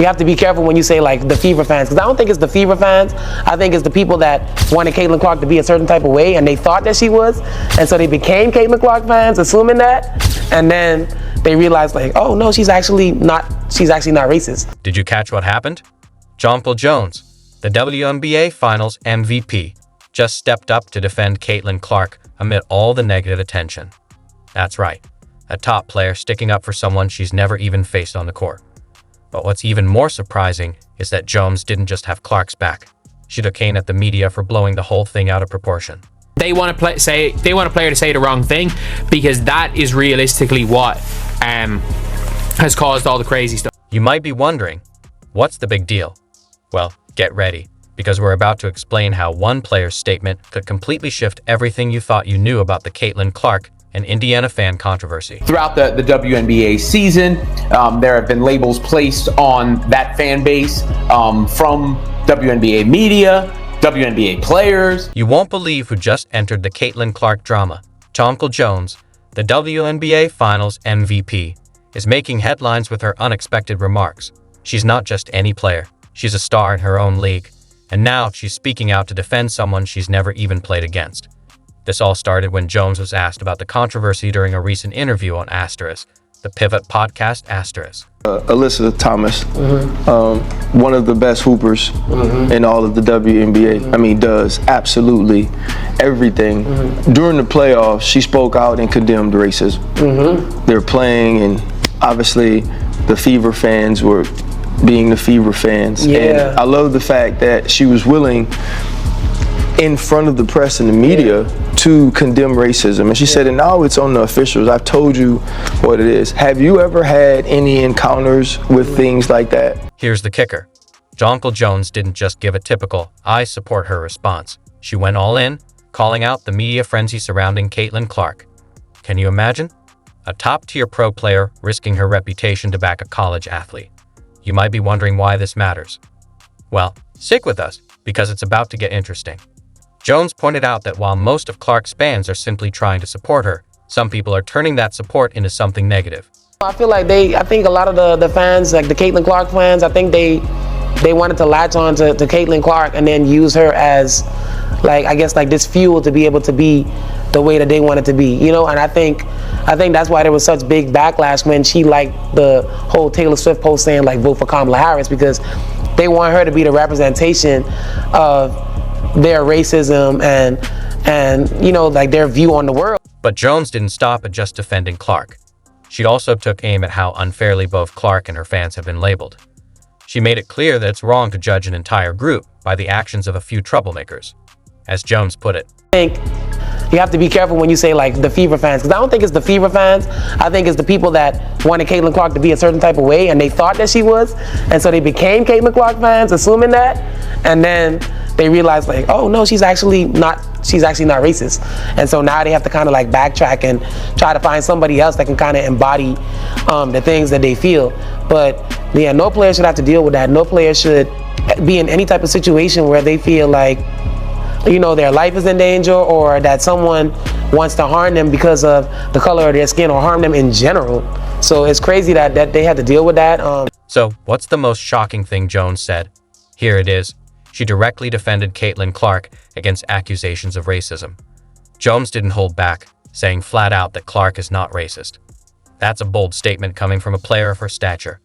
you have to be careful when you say like the Fever fans, because I don't think it's the Fever fans. I think it's the people that wanted Caitlin Clark to be a certain type of way, and they thought that she was, and so they became Caitlin Clark fans, assuming that, and then they realized like, oh no, she's actually not racist. Did you catch what happened? Jonquel Jones, the WNBA Finals MVP, just stepped up to defend Caitlin Clark amid all the negative attention. That's right, a top player sticking up for someone she's never even faced on the court. But what's even more surprising is that Jones didn't just have Clark's back. She took aim at the media for blowing the whole thing out of proportion. They want a player to say the wrong thing, because that is realistically what has caused all the crazy stuff. You might be wondering, what's the big deal? Well, get ready, because we're about to explain how one player's statement could completely shift everything you thought you knew about the Caitlin Clark and Indiana fan controversy. Throughout the WNBA season, there have been labels placed on that fan base from WNBA media, WNBA players. You won't believe who just entered the Caitlin Clark drama. Jonquel Jones, the WNBA Finals MVP, is making headlines with her unexpected remarks. She's not just any player. She's a star in her own league. And now she's speaking out to defend someone she's never even played against. This all started when Jones was asked about the controversy during a recent interview on Asterisk, the Pivot podcast Asterisk. Alyssa Thomas, one of the best hoopers in all of the WNBA. I mean, does absolutely everything. During the playoffs, she spoke out and condemned racism. They're playing, and obviously the Fever fans were being the Fever fans. Yeah. And I love the fact that she was willing, in front of the press and the media, to condemn racism. And she said, and now it's on the officials. I've told you what it is. Have you ever had any encounters with things like that? Here's the kicker. Jonquel Jones didn't just give a typical, I support her response. She went all in, calling out the media frenzy surrounding Caitlin Clark. Can you imagine? A top-tier pro player risking her reputation to back a college athlete. You might be wondering why this matters. Well, stick with us, because it's about to get interesting. Jones pointed out that while most of Clark's fans are simply trying to support her, some people are turning that support into something negative. I feel like I think a lot of the fans, like the Caitlin Clark fans, I think they wanted to latch on to Caitlin Clark and then use her as, like, I guess, like this fuel to be able to be the way that they wanted to be, you know? And I think that's why there was such big backlash when she liked the whole Taylor Swift post saying, like, vote for Kamala Harris, because they want her to be the representation of their racism and you know, like their view on the world. But Jones didn't stop at just defending Clark. She also took aim at how unfairly both Clark and her fans have been labeled. She made it clear that it's wrong to judge an entire group by the actions of a few troublemakers. As Jones put it, I think you have to be careful when you say like the Fever fans, because I don't think it's the Fever fans. I think it's the people that wanted Caitlin Clark to be a certain type of way, and they thought that she was, and so they became Caitlin Clark fans, assuming that, and then they realized like, oh no, she's actually not racist. And so now they have to kind of like backtrack and try to find somebody else that can kind of embody the things that they feel. But yeah, no player should have to deal with that. No player should be in any type of situation where they feel like, you know, their life is in danger, or that someone wants to harm them because of the color of their skin, or harm them in general. So it's crazy that they had to deal with that. So what's the most shocking thing Jones said? Here it is. She directly defended Caitlin Clark against accusations of racism. Jones didn't hold back, saying flat out that Clark is not racist. That's a bold statement coming from a player of her stature.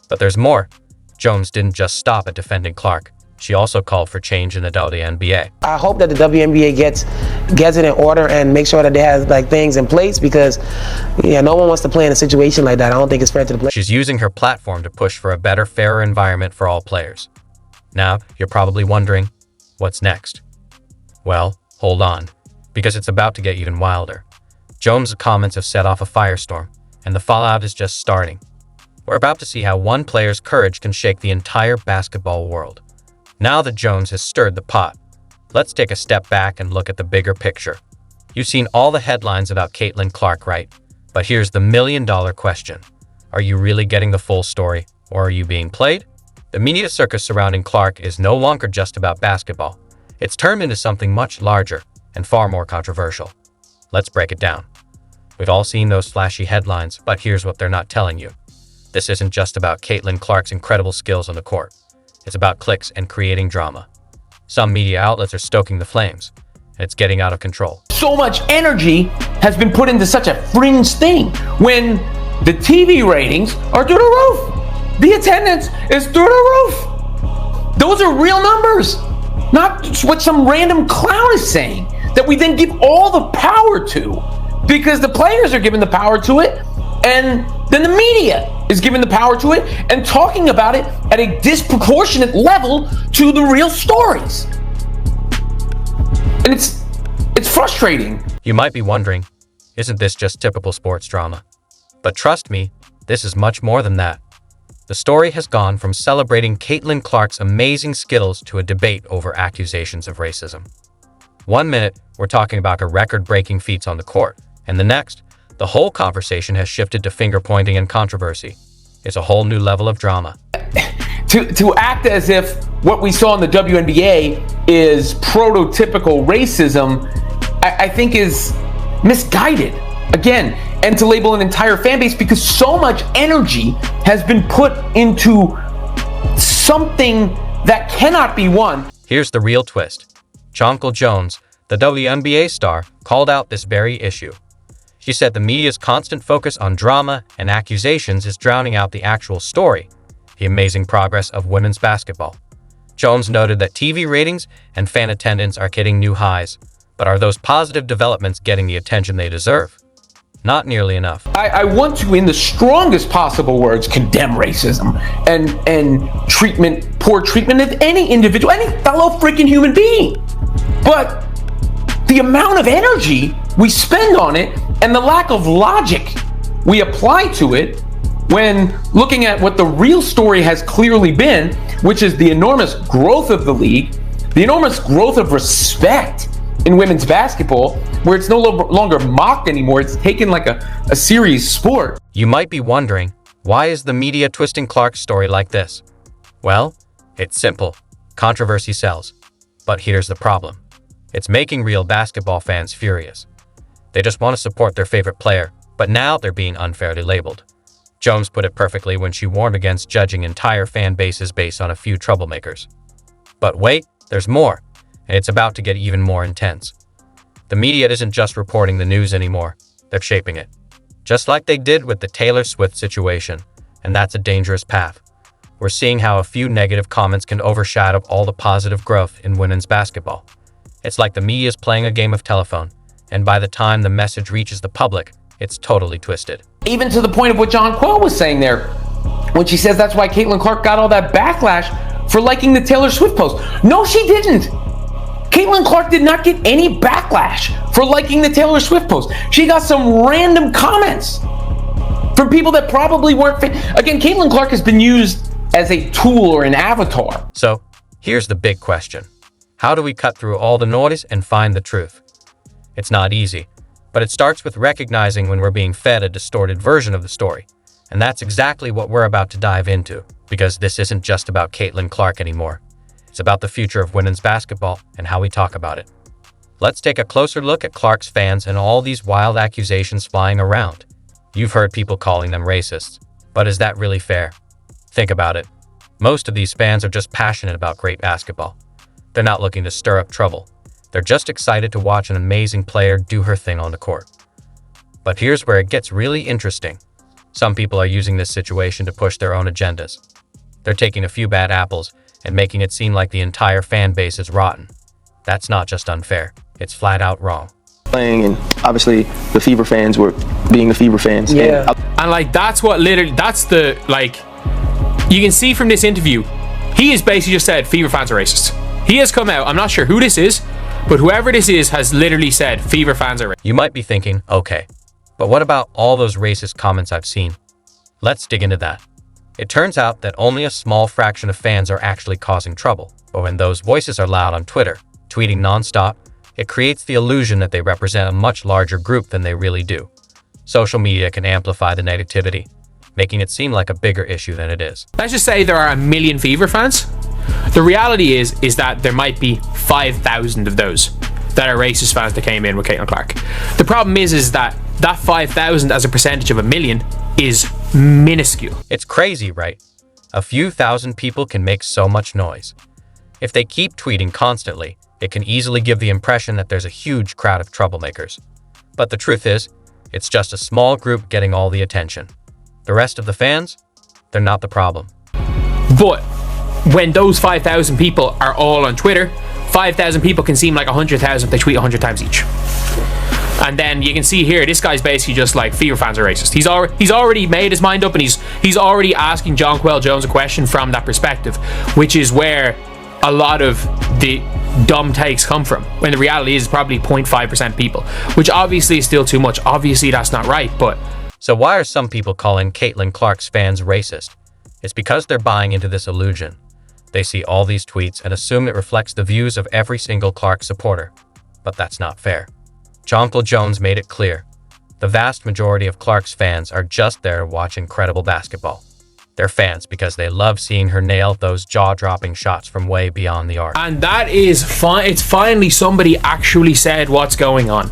But there's more. Jones didn't just stop at defending Clark. She also called for change in the WNBA. I hope that the WNBA gets it in order and make sure that they have like things in place, because yeah, no one wants to play in a situation like that. I don't think it's fair to the players. She's using her platform to push for a better, fairer environment for all players. Now, you're probably wondering, what's next? Well, hold on, because it's about to get even wilder. Jones' comments have set off a firestorm, and the fallout is just starting. We're about to see how one player's courage can shake the entire basketball world. Now that Jones has stirred the pot, let's take a step back and look at the bigger picture. You've seen all the headlines about Caitlin Clark, right? But here's the million-dollar question. Are you really getting the full story, or are you being played? The media circus surrounding Clark is no longer just about basketball. It's turned into something much larger and far more controversial. Let's break it down. We've all seen those flashy headlines, but here's what they're not telling you. this isn't just about Caitlin Clark's incredible skills on the court. It's about clicks and creating drama. Some media outlets are stoking the flames, and it's getting out of control. So much energy has been put into such a fringe thing when the TV ratings are through the roof. The attendance is through the roof. Those are real numbers, not what some random clown is saying that we then give all the power to, because the players are given the power to it, and then the media is given the power to it and talking about it at a disproportionate level to the real stories. And it's frustrating. You might be wondering, isn't this just typical sports drama? But trust me, this is much more than that. The story has gone from celebrating Caitlin Clark's amazing skills to a debate over accusations of racism. 1 minute, we're talking about her record-breaking feats on the court, and the next, the whole conversation has shifted to finger-pointing and controversy. It's a whole new level of drama. To act as if what we saw in the WNBA is prototypical racism, I think is misguided. Again, and to label an entire fan base, because so much energy has been put into something that cannot be won. Here's the real twist. Jonquel Jones, the WNBA star, called out this very issue. She said the media's constant focus on drama and accusations is drowning out the actual story, the amazing progress of women's basketball. Jones noted that TV ratings and fan attendance are hitting new highs, but are those positive developments getting the attention they deserve? Not nearly enough. I want to, in the strongest possible words, condemn racism and poor treatment of any individual, any fellow freaking human being. But the amount of energy we spend on it and the lack of logic we apply to it when looking at what the real story has clearly been, which is the enormous growth of the league, the enormous growth of respect in women's basketball, where it's no longer mocked anymore. It's taken like a serious sport. You might be wondering, why is the media twisting Clark's story like this? Well, it's simple. Controversy sells. But here's the problem. It's making real basketball fans furious. They just want to support their favorite player, but now they're being unfairly labeled. Jones put it perfectly when she warned against judging entire fan bases based on a few troublemakers. But wait, there's more, and it's about to get even more intense. The media isn't just reporting the news anymore, they're shaping it. Just like they did with the Taylor Swift situation, and that's a dangerous path. We're seeing how a few negative comments can overshadow all the positive growth in women's basketball. It's like the media is playing a game of telephone, and by the time the message reaches the public, it's totally twisted. Even to the point of what Jonquel was saying there, when she says that's why Caitlin Clark got all that backlash for liking the Taylor Swift post. No, she didn't. Caitlin Clark did not get any backlash for liking the Taylor Swift post. She got some random comments from people that probably weren't Again, Caitlin Clark has been used as a tool or an avatar. So, here's the big question. How do we cut through all the noise and find the truth? It's not easy, but it starts with recognizing when we're being fed a distorted version of the story. And that's exactly what we're about to dive into, because this isn't just about Caitlin Clark anymore. It's about the future of women's basketball and how we talk about it. Let's take a closer look at Clark's fans and all these wild accusations flying around. You've heard people calling them racists, but is that really fair? Think about it. Most of these fans are just passionate about great basketball. They're not looking to stir up trouble. They're just excited to watch an amazing player do her thing on the court. But here's where it gets really interesting. Some people are using this situation to push their own agendas. They're taking a few bad apples and making it seem like the entire fan base is rotten. That's not just unfair, it's flat out wrong. Playing, and obviously the Fever fans were being the Fever fans. Yeah. And like, that's what literally, that's the, like, you can see from this interview, he has basically just said Fever fans are racist. He has come out, I'm not sure who this is, but whoever this is has literally said Fever fans are racist. You might be thinking, okay, but what about all those racist comments I've seen? Let's dig into that. It turns out that only a small fraction of fans are actually causing trouble, but when those voices are loud on Twitter, tweeting nonstop, it creates the illusion that they represent a much larger group than they really do. Social media can amplify the negativity, making it seem like a bigger issue than it is. Let's just say there are 1 million Fever fans. The reality is that there might be 5,000 of those that are racist fans that came in with Caitlin Clark. The problem is that 5,000 as a percentage of 1 million is minuscule. It's crazy, right? A few thousand people can make so much noise. If they keep tweeting constantly, it can easily give the impression that there's a huge crowd of troublemakers. But the truth is, it's just a small group getting all the attention. The rest of the fans, they're not the problem. But when those 5,000 people are all on Twitter, 5,000 people can seem like 100,000 if they tweet 100 times each. And then you can see here, this guy's basically just like, Fever fans are racist. He's already made his mind up, and he's already asking Jonquel Jones a question from that perspective, which is where a lot of the dumb takes come from, when the reality is probably 0.5% people, which obviously is still too much. Obviously that's not right, but... So why are some people calling Caitlin Clark's fans racist? It's because they're buying into this illusion. They see all these tweets and assume it reflects the views of every single Clark supporter. But that's not fair. Jonquel Jones made it clear. The vast majority of Clark's fans are just there to watch incredible basketball. They're fans because they love seeing her nail those jaw-dropping shots from way beyond the arc. And that is fine. It's finally somebody actually said what's going on.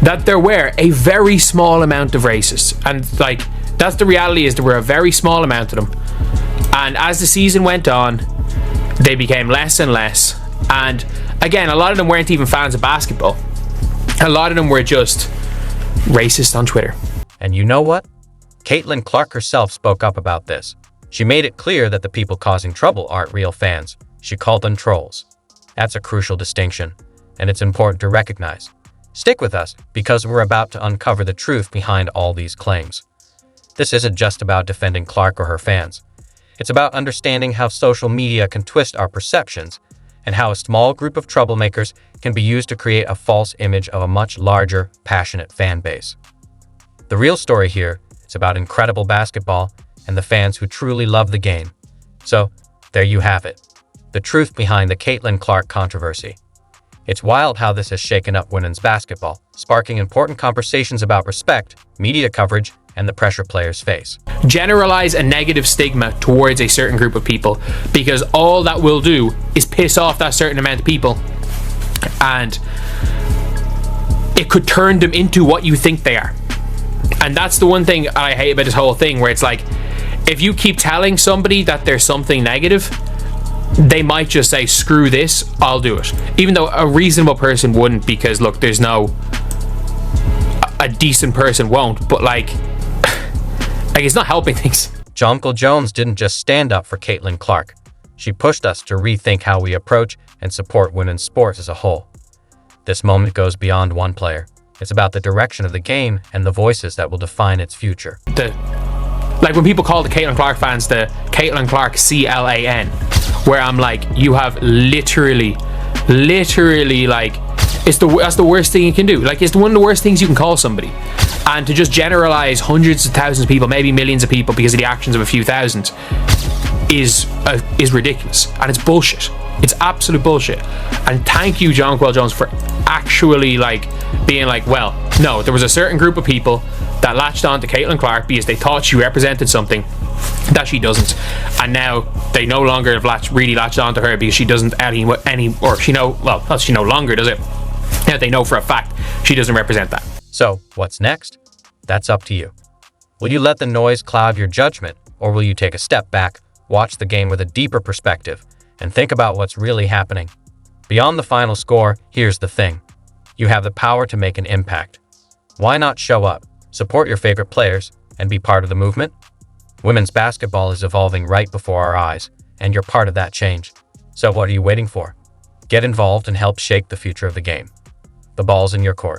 That there were a very small amount of racists. And like, that's the reality, is there were a very small amount of them. And as the season went on, they became less and less. And again, a lot of them weren't even fans of basketball. A lot of them were just racist on Twitter. And you know what? Caitlin Clark herself spoke up about this. She made it clear that the people causing trouble aren't real fans. She called them trolls. That's a crucial distinction, and it's important to recognize. Stick with us, because we're about to uncover the truth behind all these claims. This isn't just about defending Clark or her fans. It's about understanding how social media can twist our perceptions, and how a small group of troublemakers can be used to create a false image of a much larger, passionate fan base. The real story here is about incredible basketball and the fans who truly love the game. So, there you have it. The truth behind the Caitlin Clark controversy. It's wild how this has shaken up women's basketball, sparking important conversations about respect, media coverage, and the pressure players face. Generalize a negative stigma towards a certain group of people, because all that will do is piss off that certain amount of people, and it could turn them into what you think they are. And that's the one thing I hate about this whole thing, where it's like, if you keep telling somebody that there's something negative, they might just say, screw this, I'll do it. Even though a reasonable person wouldn't, because look, there's no... a decent person won't, but like it's not helping things. Jonquel Jones didn't just stand up for Caitlin Clark. She pushed us to rethink how we approach and support women's sports as a whole. This moment goes beyond one player. It's about the direction of the game and the voices that will define its future. Like when people call the Caitlin Clark fans the Caitlin Clark CLAN, where I'm like, you have literally like, that's the worst thing you can do. Like, it's one of the worst things you can call somebody. And to just generalize hundreds of thousands of people, maybe millions of people, because of the actions of a few thousand, is ridiculous, and it's bullshit. It's absolute bullshit. And thank you, Jonquel Jones, for actually like being like, well, no, there was a certain group of people that latched on to Caitlin Clark because they thought she represented something that she doesn't, and now they no longer have really latched on to her because she doesn't she no longer does it. Now they know for a fact she doesn't represent that. So, what's next? That's up to you. Will you let the noise cloud your judgment, or will you take a step back, watch the game with a deeper perspective, and think about what's really happening? Beyond the final score, here's the thing. You have the power to make an impact. Why not show up, support your favorite players, and be part of the movement? Women's basketball is evolving right before our eyes, and you're part of that change. So what are you waiting for? Get involved and help shape the future of the game. The ball's in your court.